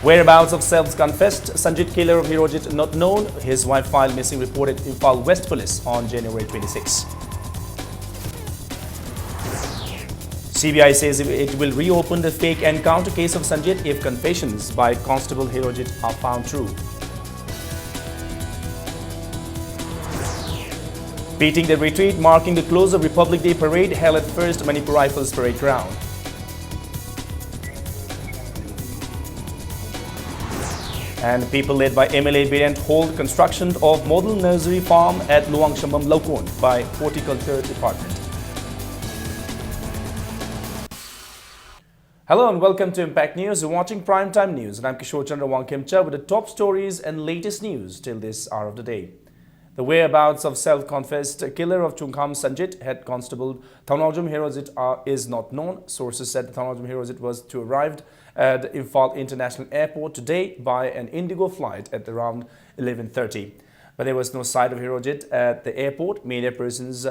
Whereabouts of self-confessed Sanjit killer of Hirojit not known. His wife filed missing report at Imphal West Police on January 26. CBI says it will reopen the fake encounter case of Sanjit if confessions by Constable Hirojit are found true. Beating the retreat marking the close of Republic Day parade held at 1st Manipur Rifles Parade Ground. And people led by MLA Birent hold construction of model nursery farm at Luang Shambam Lokon by Horticulture Department. Hello and welcome to Impact News. You're watching Primetime News and I'm Kishore Chandra Wangkemcha with the top stories and latest news till this hour of the day. The whereabouts of self-confessed killer of Chungkham Sanjit, Head Constable Thanawjam Hirojit is not known. Sources said Thanawjam Hirojit was to arrive at Imphal International Airport today by an Indigo flight at around 11:30. But there was no sight of Hirojit at the airport. Media persons,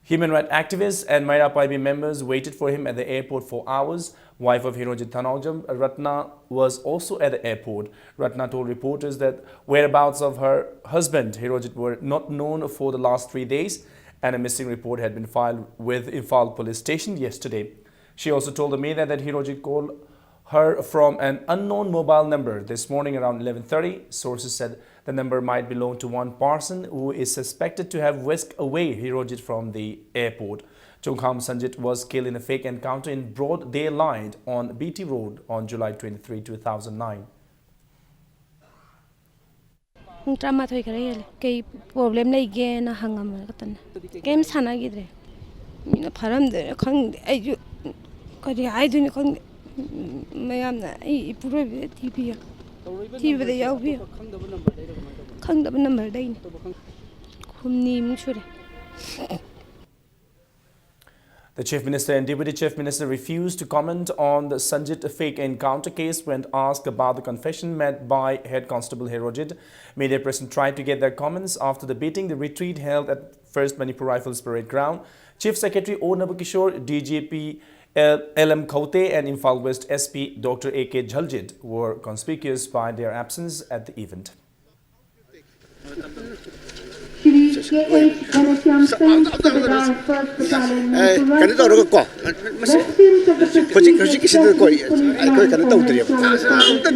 human rights activists and Maira Paibi members waited for him at the airport for hours. Wife of Hirojit Thanawjam, Ratna, was also at the airport. Ratna told reporters that whereabouts of her husband Hirojit were not known for the last 3 days and a missing report had been filed with Imphal police station yesterday. She also told the media that Hirojit called her from an unknown mobile number this morning around 11:30. Sources said the number might belong to one person who is suspected to have whisked away Hirojit from the airport. Chungkham Sanjit was killed in a fake encounter in broad daylight on BT Road on July 23, 2009. The Chief Minister and Deputy Chief Minister refused to comment on the Sanjit fake encounter case when asked about the confession made by Head Constable Hirojit. Media person tried to get their comments after debating the retreat held at 1st Manipur Rifles Parade Ground. Chief Secretary O. Nabakishore, DGP LM Khote and Imphal West SP Dr. A.K. Jhaljit were conspicuous by their absence at the event.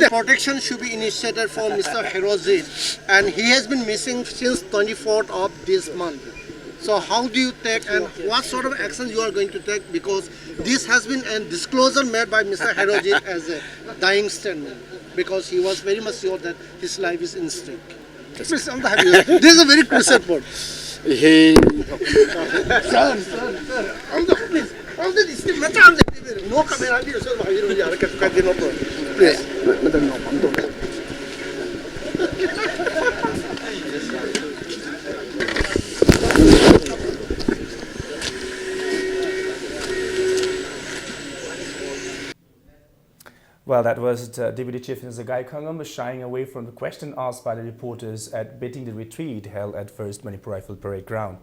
Protection should be initiated for Mr. Hirojit, and he has been missing since 24th of this month. So how do you take and what sort of actions you are going to take, because this has been a disclosure made by Mr. Hirojit as a dying statement, because he was very much sure that his life is in stake. This is a very crucial point. Sir. No camera. Please. Well, that was Deputy Chief Minister Gai Khangam shying away from the question asked by the reporters at beating the retreat held at 1st Manipur Rifle Parade Ground.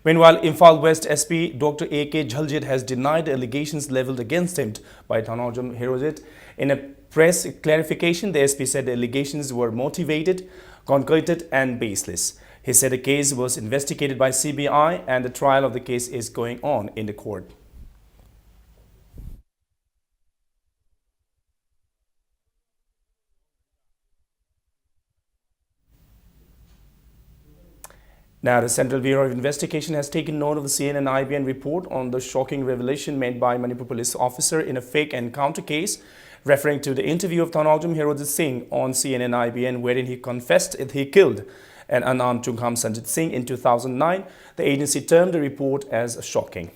Meanwhile, Imphal West SP Dr. A.K. Jhaljit has denied the allegations levelled against him by Thanawjam Hirojit. In a press clarification, the SP said the allegations were motivated, concocted and baseless. He said the case was investigated by CBI and the trial of the case is going on in the court. Now, the Central Bureau of Investigation has taken note of the CNN-IBN report on the shocking revelation made by Manipur police officer in a fake encounter case, referring to the interview of Thanawjam Hirojit Singh on CNN-IBN, wherein he confessed that he killed an unarmed Chungkham Sanjit Singh in 2009. The agency termed the report as shocking.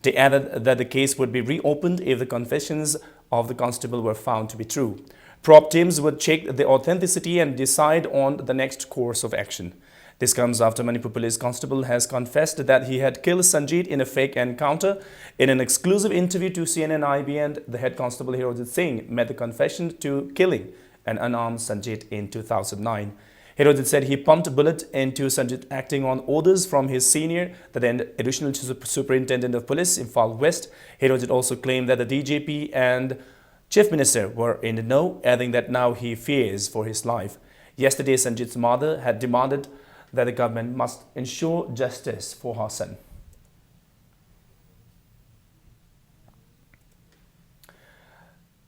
They added that the case would be reopened if the confessions of the constable were found to be true. Prop teams would check the authenticity and decide on the next course of action. This comes after Manipur Police Constable has confessed that he had killed Sanjit in a fake encounter. In an exclusive interview to CNN-IBN, the Head Constable Hirojit Singh made the confession to killing an unarmed Sanjit in 2009. Hirojit said he pumped a bullet into Sanjit acting on orders from his senior, the then Additional Superintendent of Police, Imphal West. Hirojit also claimed that the DJP and Chief Minister were in the know, adding that now he fears for his life. Yesterday, Sanjit's mother had demanded that the government must ensure justice for her son.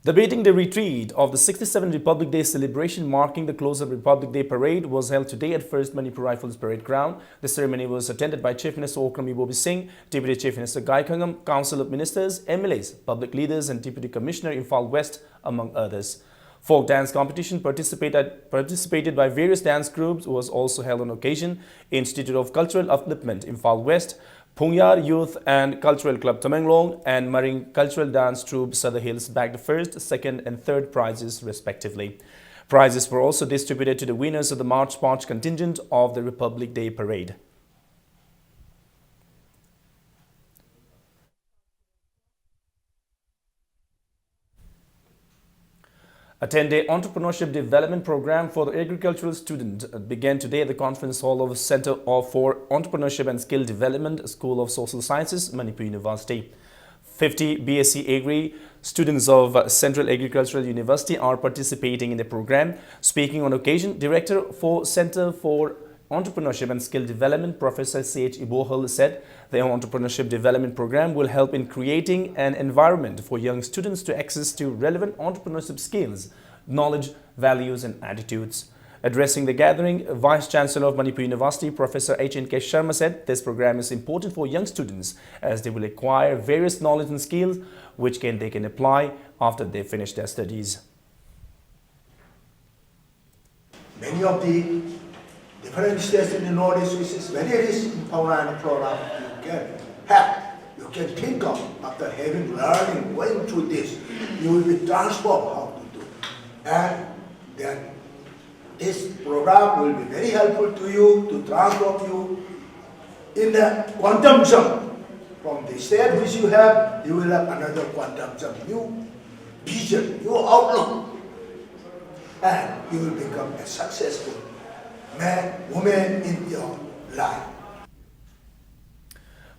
Debating the retreat of the 67th Republic Day celebration marking the close of Republic Day parade was held today at First Manipur Rifles Parade Ground. The ceremony was attended by Chief Minister Okram Ibobi Singh, Deputy Chief Minister Gai Khangam, Council of Ministers, MLAs, public leaders and Deputy Commissioner Imphal West, among others. Folk dance competition participated by various dance groups was also held on occasion. Institute of Cultural Upliftment Imphal West, Phungyar Youth and Cultural Club Tamenglong and Marine Cultural Dance Troupe Southern Hills bagged the first, second and third prizes respectively. Prizes were also distributed to the winners of the March March contingent of the Republic Day Parade. A 10-day entrepreneurship development program for the agricultural student began today at the conference hall of Center for Entrepreneurship and Skill Development, School of Social Sciences, Manipur University. 50 BSc Agri students of Central Agricultural University are participating in the program. Speaking on occasion, Director for Center for Entrepreneurship and Skill Development, Professor C.H. Ibohal, said the entrepreneurship development program will help in creating an environment for young students to access to relevant entrepreneurship skills, knowledge, values and attitudes. Addressing the gathering, Vice Chancellor of Manipur University, Professor H.N.K. Sharma, said this program is important for young students as they will acquire various knowledge and skills which they can apply after they finish their studies. Many of the different states in the Northeast, which is very rich in fauna and flora, you can think of after having learning, going through this, you will be transformed how to do. And then this program will be very helpful to you to transform you in the quantum jump. From the state which you will have another quantum jump, new vision, new outlook, and you will become a successful man, woman in your life.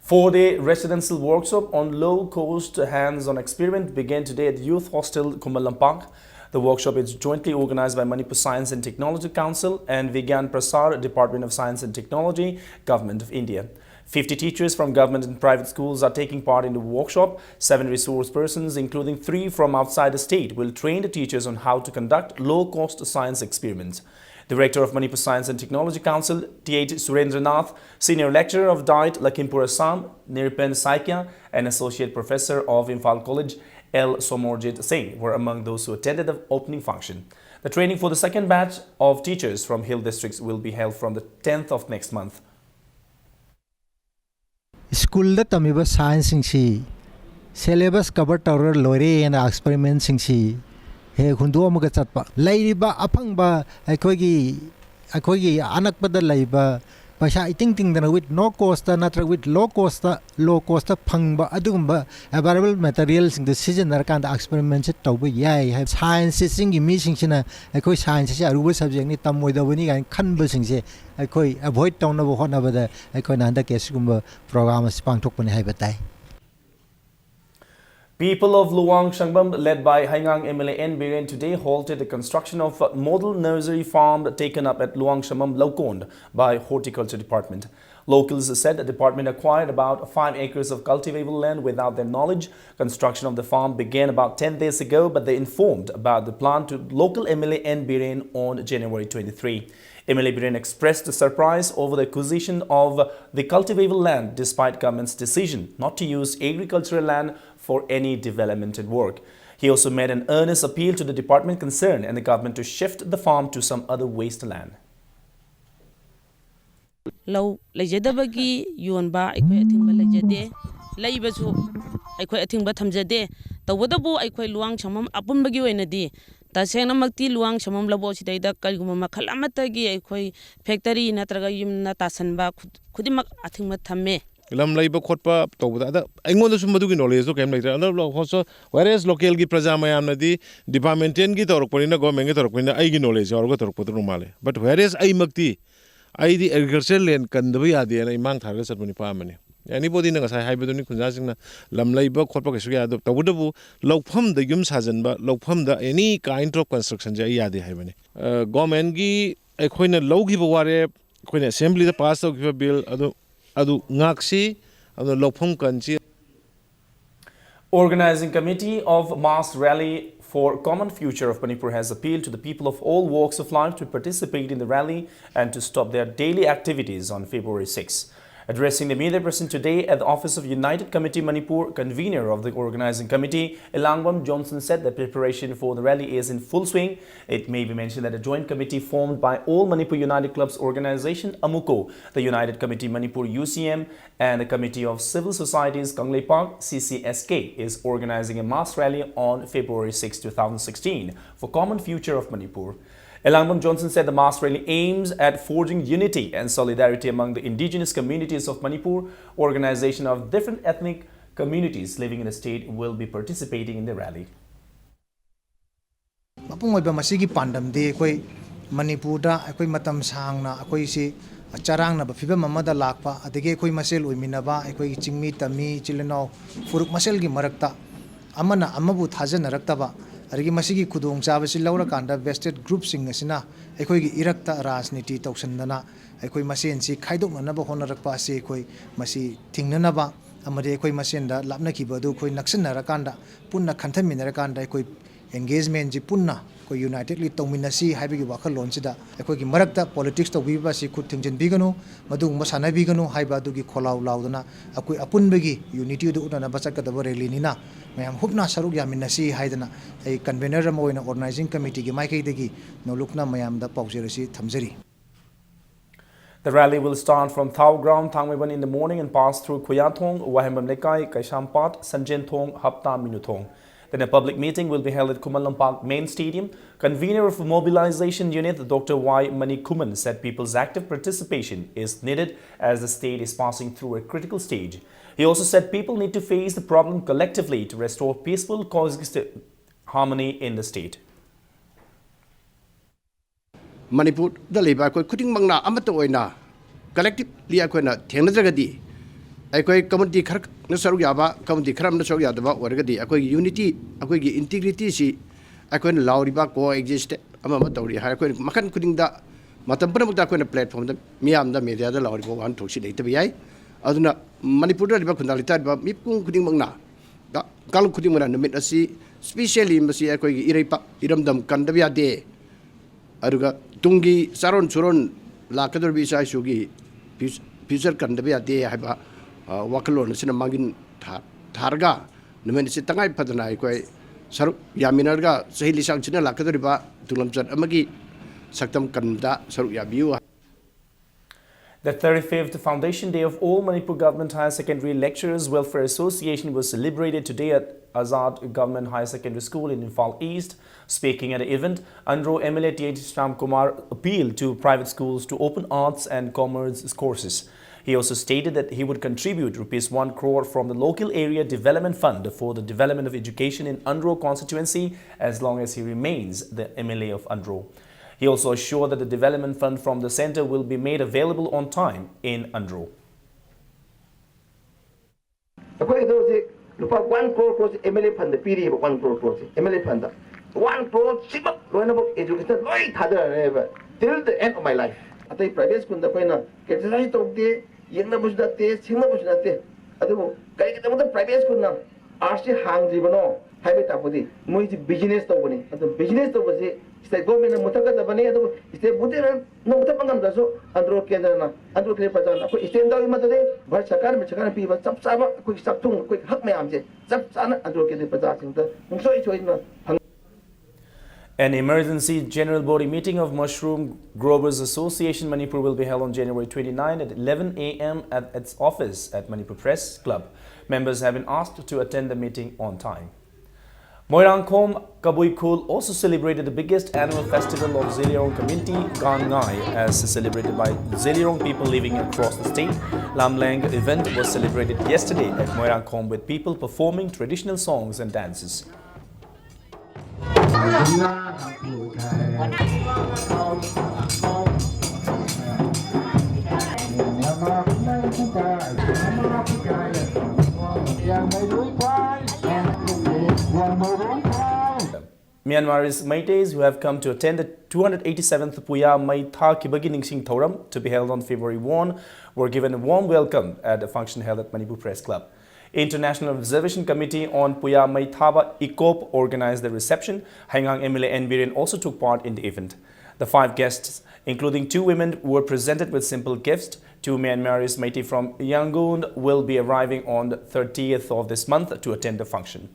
4-day residential workshop on low-cost hands-on experiment began today at Youth Hostel Kumalampak. The workshop is jointly organized by Manipur Science and Technology Council and Vigyan Prasar, Department of Science and Technology, Government of India. 50 teachers from government and private schools are taking part in the workshop. 7 resource persons, including 3 from outside the state, will train the teachers on how to conduct low-cost science experiments. Director of Manipur Science and Technology Council, T.H. Surendranath, Senior Lecturer of Diet, Lakhimpur Assam, Nirpen Saikya, and Associate Professor of Imphal College, L. Somorjit Singh, were among those who attended the opening function. The training for the second batch of teachers from Hill districts will be held from the 10th of next month. School da tamiba science singsi syllabus cover tower lore and experiment singsi he hundu amuga chatpa laiba apangba akogi anakpada laiba paisa iting ting dana with no cost natra with low cost phangba adugumba available materials in the season narkanda experiment se tawba yai have science sing mi singsina akoi science se aruba subject ni tamoidabani gan khanba singse akoi avoid tawna bo hona bada akoi nanda kesugumba program se pangthokpani haibatai. People of Luang Shangbam, led by Haingang MLA N. Biren, today halted the construction of a model nursery farm taken up at Luang Shangbam, Laukond by Horticulture Department. Locals said the department acquired about 5 acres of cultivable land without their knowledge. Construction of the farm began about 10 days ago, but they informed about the plan to local MLA N. Biren on January 23. MLA Biren expressed surprise over the acquisition of the cultivable land despite government's decision not to use agricultural land for any developmental work. He also made an earnest appeal to the department concerned and the government to shift the farm to some other wasteland. Low lejadabagi yonba aikoi athingba lejade leibasu aikoi athingba thamjade tawadabu aikoi luang chamam apunbagi oinadi tasena makti luang chamam labo sidaida kalguma makhal amatagi aikoi factory natraga yumna tasanba khudimak athingba thamme lam laiba khotpa tawda da aingon sum madu gi knowledge to kem laitra also whereas local gi praja mayam nadi departmental gi torokpani na government gi torokpani na ai gi knowledge or go torokpatu male but whereas ai makti ai di agricultural land kan dabi ade na imang tharga satmani pa mani anybody na ngasai haibaduni khunja singna lamlai ba khotpa kesu ya tabudabu lokpham da yum sajanba lokpham da any kind of construction ja ya de haibani government gi ekhoina loghi ba ware ekhoina assembly da pass tawgiba bill adu ngaksi adu lokpham kanchi. Organizing Committee of Mass Rally for Common Future of Manipur has appealed to the people of all walks of life to participate in the rally and to stop their daily activities on February 6. Addressing the media person today at the office of United Committee Manipur, convener of the organizing committee, Elangwam Johnson said that preparation for the rally is in full swing. It may be mentioned that a joint committee formed by all Manipur United Clubs organization, AMUKO, the United Committee Manipur UCM, and the Committee of Civil Societies Kanglei Park CCSK is organizing a mass rally on February 6, 2016 for common future of Manipur. Elangwam Johnson said the mass rally aims at forging unity and solidarity among the indigenous communities of Manipur. Organization of different ethnic communities living in the state will be participating in the rally. Mapung oiba masigi pandam de koi Manipur da koi matam sang na koi si charang na ba fiba mamada lakpa adege koi masel oiminaba koi chingmi tami chileno furuk masel gi marakta amana amabu thajan raktaba arigi masigi khudong chabasi laura kanda vested group sing asina ekoi gi irakta rajniti tawsandana ekoi masen si khaidok na ba honarakpa ase ekoi masi tingnana ba amade ekoi masen da lapna ki badu koi naksanara kanda punna khanthaminara kanda ekoi engagement ji punna koi unitedly tawminasi haibigi wakal launchida ekoi gi marakta politics to wiba si khut thingjen biganu madu masana biganu haiba du gi kholaw laudana akoi apunbegi unity du una bachaka da rally nina mayam hupna saruk yaminasi haidana ai convener am oina organizing committee gi maikai degi nolukna mayam da paujerasi thamjari. The rally will start from Thau Ground, Thangmeban in the morning and pass through Kuyatong, Wahembam Lekai, Kaishampat, Sanjenthong, Hapta, Minuthong. Then a public meeting will be held at Kumalam Park Main Stadium. Convener of Mobilization Unit, Dr. Y. Manikuman, said people's active participation is needed as the state is passing through a critical stage. He also said people need to face the problem collectively to restore peaceful coexistence harmony in the state. Manipur da leba koi kuting mangna amata oina collectively akoina thengnajagadi akoi community khar na saru yaba community kharam na saru yadaba oragadi akoi unity akoi gi integrity si akoi lauriba coexist ama tawri ha akoi makan kuting da matam pana mukta akoi platform da miyam da media da lauriba wan thoksi leitabi yai aduna Manipur da leba khundalita ba mipkung kuting mangna da kal kuting mangna namit asi specially masi akoi gi ireipa iramdam kandabya de aruga tungi saron suron lakador bi sai sugi future kandabya de haiba wakalon sina mangin tharga numen si tangai padana koi saru yaminarga sahili sang china lakador ba tulamchan amagi saktam kanda saru yabiu. The 35th Foundation Day of All Manipur Government Higher Secondary Lecturers Welfare Association was celebrated today at Azad Government Higher Secondary School in Imphal East. Speaking at the event, Andhra MLA T.H. Ram Kumar appealed to private schools to open arts and commerce courses. He also stated that he would contribute ₹1 crore from the local area development fund for the development of education in Andhra constituency as long as he remains the MLA of Andhra. He also assured that the development fund from the centre will be made available on time in Andhra. 1 crore MLA fund piri 1 crore MLA fund 1 crore sibak loinabok education loi thadare till the end of my life. Atai private school da koina criticize tokte yengna busdate singna busdate adu kai kita private school na arts hang jibano haibe tapodi moi business to bani adu business to base state government na mutaka da bani adu state budera no mutapangam da so andro kendra na andro kre pajan ko state da ma de bhar sakar me sakar pi ba chap chaba ko sak tung ko hak me amje chap chana andro kre pajan sing da so I choina. An emergency general body meeting of Mushroom Growers Association Manipur will be held on January 29 at 11 a.m. at its office at Manipur Press Club. Members have been asked to attend the meeting on time. Moirangkhom Kabuikhul also celebrated the biggest annual festival of Zeliorong community, Gangngai, as celebrated by Zeliorong people living across the state. Lamlang event was celebrated yesterday at Moirangkhom with people performing traditional songs and dances. Myanmar's Meiteis who have come to attend the 287th Puya Mai Tha Kibagi Ningsing Thoram to be held on February 1 were given a warm welcome at a function held at Manipur Press Club. International Observation Committee on Puya Mai Thaba ICOP organized the reception. Haingang MLA Nbiren also took part in the event. The 5 guests, including 2 women, were presented with simple gifts. 2 Myanmarese Meitei from Yangon will be arriving on the 30th of this month to attend the function.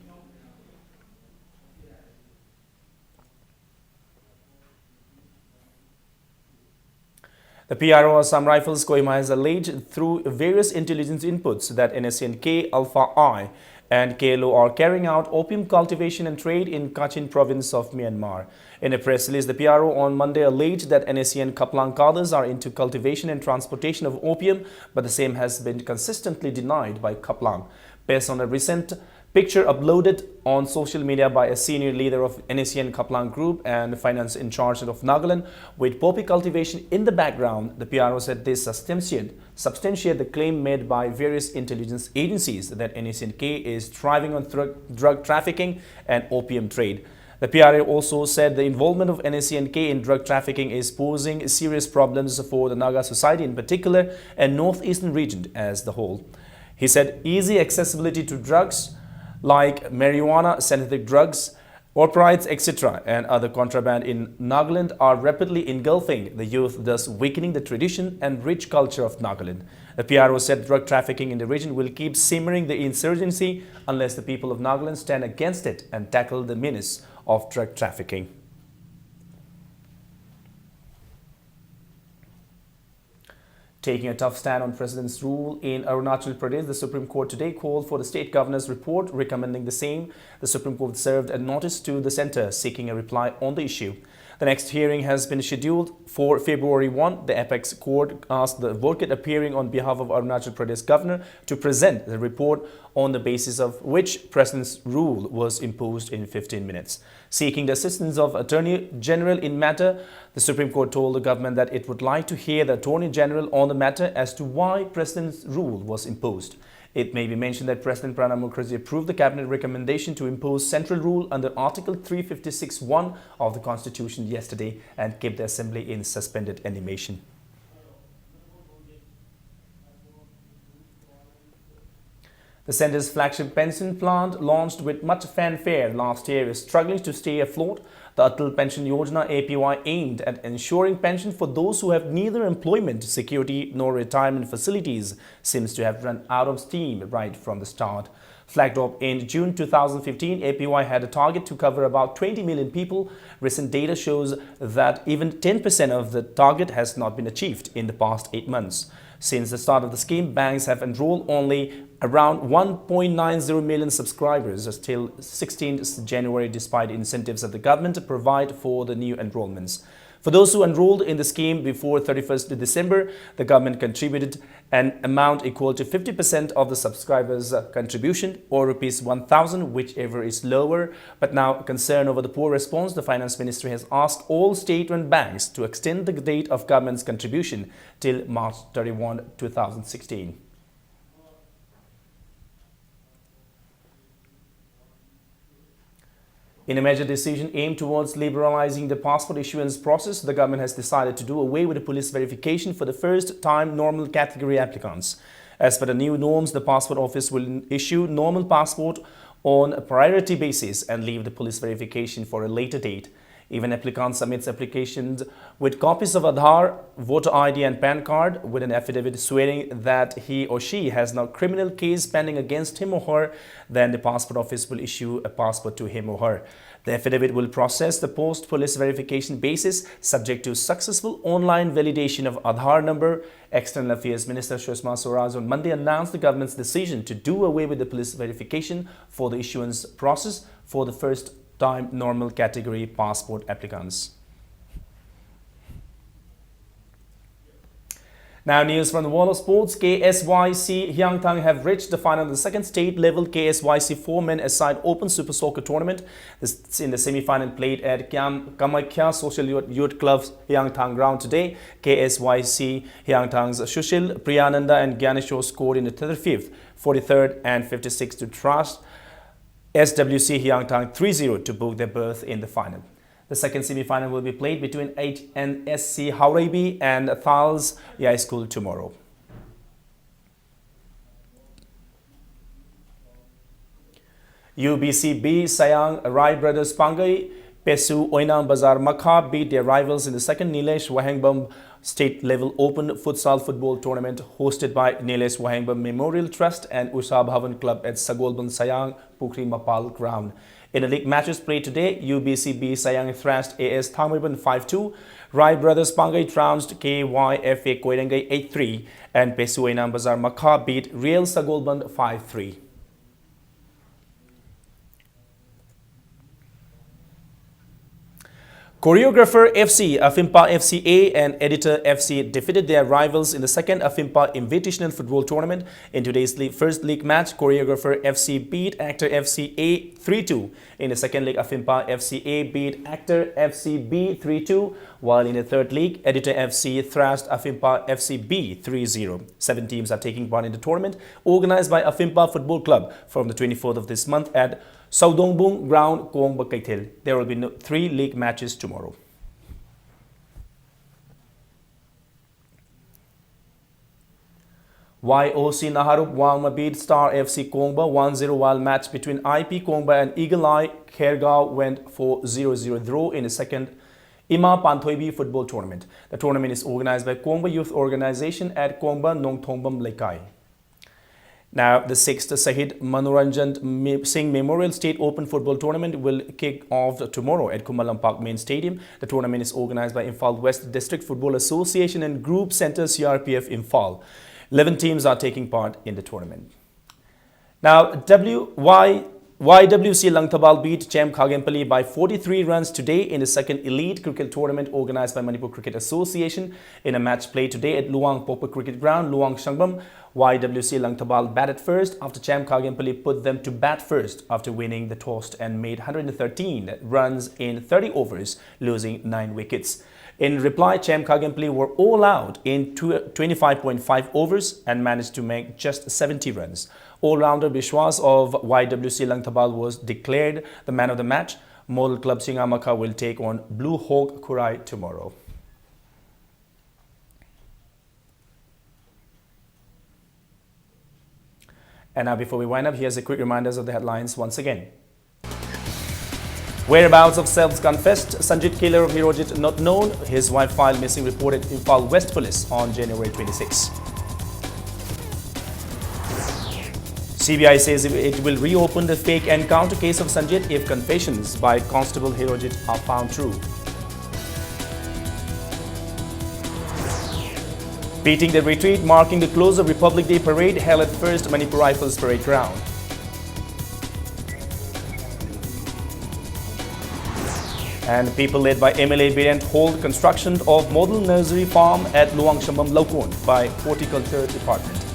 The PRO Assam Rifles Kohima has alleged through various intelligence inputs that NSCN-K, Alpha I and KLO are carrying out opium cultivation and trade in Kachin province of Myanmar. In a press release, the PRO on Monday alleged that NSCN Kaplang cadres are into cultivation and transportation of opium, but the same has been consistently denied by Kaplang. Based on a recent picture uploaded on social media by a senior leader of NSCN Kaplang Group and finance in charge of Nagaland, with poppy cultivation in the background, the PRO said this substantiate the claim made by various intelligence agencies that NSCN-K is thriving on drug trafficking and opium trade. The PRO also said the involvement of NSCN-K in drug trafficking is posing serious problems for the Naga society in particular and northeastern region as the whole. He said easy accessibility to drugs like marijuana, synthetic drugs, opioids, etc. and other contraband in Nagaland are rapidly engulfing the youth, thus weakening the tradition and rich culture of Nagaland. The PRO said drug trafficking in the region will keep simmering the insurgency unless the people of Nagaland stand against it and tackle the menace of drug trafficking. Taking a tough stand on President's rule in Arunachal Pradesh, the Supreme Court today called for the state governor's report recommending the same. The Supreme Court served a notice to the centre seeking a reply on the issue. The next hearing has been scheduled for February 1. The apex court asked the advocate appearing on behalf of Arunachal Pradesh governor to present the report on the basis of which President's rule was imposed in 15 minutes. Seeking the assistance of Attorney General in matter, the Supreme Court told the government that it would like to hear the Attorney General on the matter as to why President's rule was imposed. It may be mentioned that President Pranab Mukherjee approved the cabinet recommendation to impose central rule under Article 356(1) of the Constitution yesterday and kept the assembly in suspended animation. The centre's flagship pension plant, launched with much fanfare last year, is struggling to stay afloat. The Atal Pension Yojana APY, aimed at ensuring pension for those who have neither employment security nor retirement facilities, seems to have run out of steam right from the start. Flagged off in June 2015, APY had a target to cover about 20 million people. Recent data shows that even 10% of the target has not been achieved in the past 8 months. Since the start of the scheme, banks have enrolled only around 1.90 million subscribers till 16th January, despite incentives that the government provide for the new enrollments. For those who enrolled in the scheme before 31st December, the government contributed an amount equal to 50% of the subscribers' contribution, or Rs 1,000, whichever is lower. But now, concerned over the poor response, the Finance Ministry has asked all state-run banks to extend the date of government's contribution till March 31, 2016. In a major decision aimed towards liberalizing the passport issuance process, the government has decided to do away with the police verification for the first-time normal category applicants. As per the new norms, the passport office will issue normal passport on a priority basis and leave the police verification for a later date. Even applicant submits applications with copies of Aadhaar, voter ID and PAN card with an affidavit swearing that he or she has no criminal case pending against him or her, then the passport office will issue a passport to him or her. The affidavit will process the post-police verification basis subject to successful online validation of Aadhaar number. External Affairs Minister Sushma Swaraj on Monday announced the government's decision to do away with the police verification for the issuance process for the first-time normal category passport applicants. Now news from the world of sports. KSYC Hyangthang have reached the final of the second state-level KSYC 4-men-a-side Open Super Soccer Tournament. This is in the semi-final played at Kamakhya Social Youth Club's Hyangthang ground today. KSYC Hyangthang's Shushil, Priyananda and Gyanesho scored in the 35th, 43rd and 56th to thrash SWC Hyangtang 3-0 to book their berth in the final. The second semi-final will be played between HNSC Hauraibi and Thals Yai School tomorrow. UBC B Sayang Rai Brothers Pangai Pesu Oinam Bazar Makha beat their rivals in the second Nilesh Wahangbam State Level Open Futsal Football Tournament hosted by Nilesh Wahangbam Memorial Trust and Usha Bhavan Club at Sagolban Sayang Pukri Mapal Ground. In the league matches played today, UBC B Sayang thrashed AS Thamriban 5-2, Rai Brothers Pangai trounced KYFA Koirangai 8-3 and Pesu Oinam Bazar Makha beat Real Sagolban 5-3. Choreographer FC, Afimpa FCA and Editor FC defeated their rivals in the second Afimpa Invitational Football Tournament. In today's first league match, Choreographer FC beat Actor FCA 3-2. In the second league, Afimpa FCA beat Actor FCB 3-2, while in the third league, Editor FC thrashed Afimpa FCB 3-0. 7 teams are taking part in the tournament, organized by Afimpa Football Club from the 24th of this month at Saudongbung Ground, Kongba Kaithil. There will be 3 league matches tomorrow. YOC Naharup Wangma beat Star FC Kongba 1-0, while match between IP Kongba and Eagle Eye Khergaon went for 0-0 draw in the second Ima Panthoibi football tournament. The tournament is organized by Kongba Youth Organization at Kongba Nongthongbam Lekai. Now, the 6th Sahid Manoranjan Singh Memorial State Open Football Tournament will kick off tomorrow at Kumalampak Main Stadium. The tournament is organized by Imphal West District Football Association and Group Center CRPF Imphal. 11 teams are taking part in the tournament. Now, YWC Langtabal beat Chem Khagempally by 43 runs today in the second elite cricket tournament organized by Manipur Cricket Association. In a match played today at Luang Popa Cricket Ground, Luang Shangbam, YWC Langtabal batted first after Chem Khagempally put them to bat first after winning the toss and made 113 runs in 30 overs, losing 9 wickets. In reply, Chem Khagempally were all out in 25.5 overs and managed to make just 70 runs. All-rounder Bishwas of YWC Langtabal was declared the man of the match. Model Club Singamaka will take on Blue Hawk Kurai tomorrow. And now, before we wind up, here's a quick reminders of the headlines once again. Whereabouts of self-confessed Sanjit killer of Hirojit not known. His wife filed missing report at Imphal West Police on January 26. CBI says it will reopen the fake encounter case of Sanjit if confessions by Constable Hirojit are found true. Beating the retreat marking the close of Republic Day parade held at First Manipur Rifles Parade Ground. And people led by MLA Birent hold construction of model nursery farm at Luang Shambam Laukon by Horticulture Department.